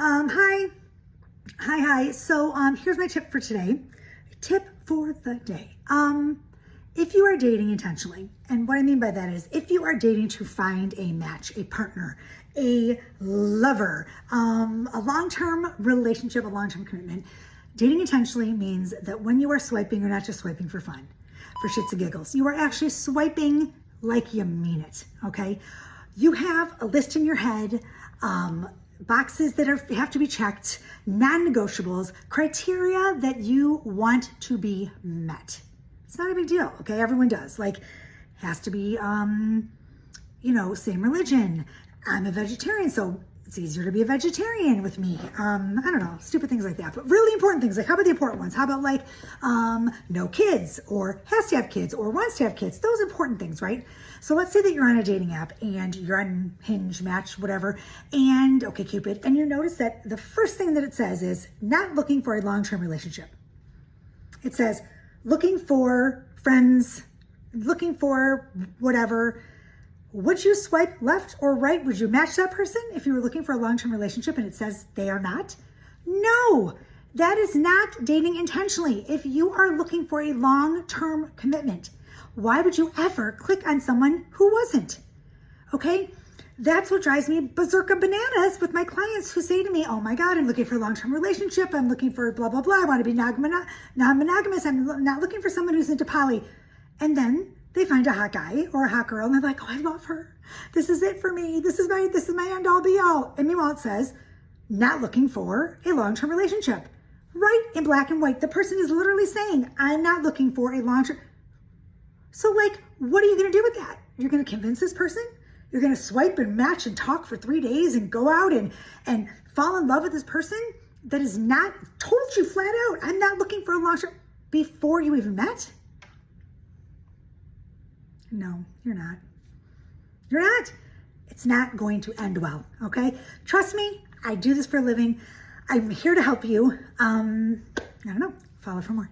Hi. Hi. So, here's my tip for today. Tip for the day. If you are dating intentionally, and what I mean by that is if you are dating to find a match, a partner, a lover, a long-term relationship, a long-term commitment, dating intentionally means that when you are swiping, you're not just swiping for fun, for shits and giggles. You are actually swiping like you mean it, okay? You have a list in your head, boxes that have to be checked, non-negotiables, criteria that you want to be met. It's not a big deal, okay? Everyone does. Like, has to be, same religion. I'm a vegetarian, so it's easier to be a vegetarian with me. I don't know, stupid things like that. But really important things, like how about the important ones? How about like no kids, or has to have kids, or wants to have kids? Those important things, right? So let's say that you're on a dating app and you're on Hinge, Match, whatever, and OkCupid, and you notice that the first thing that it says is not looking for a long-term relationship. It says looking for friends, looking for whatever. Would you swipe left or right? Would you match that person if you were looking for a long-term relationship and it says they are not? No, that is not dating intentionally. If you are looking for a long-term commitment, why would you ever click on someone who wasn't? Okay, that's what drives me berserka bananas with my clients who say to me, oh my God, I'm looking for a long-term relationship. I'm looking for blah, blah, blah. I want to be non-monogamous. I'm not looking for someone who's into poly. And then they find a hot guy or a hot girl and they're like, oh, I love her. This is it for me. This is my end all be all. And meanwhile, it says not looking for a long-term relationship. Right in black and white. The person is literally saying, I'm not looking for a long-term. So like, what are you going to do with that? You're going to convince this person? You're going to swipe and match and talk for 3 days and go out and fall in love with this person that is not, told you flat out, I'm not looking for a long-term, before you even met? No, you're not. You're not. It's not going to end well, okay? Trust me, I do this for a living. I'm here to help you. I don't know, follow for more.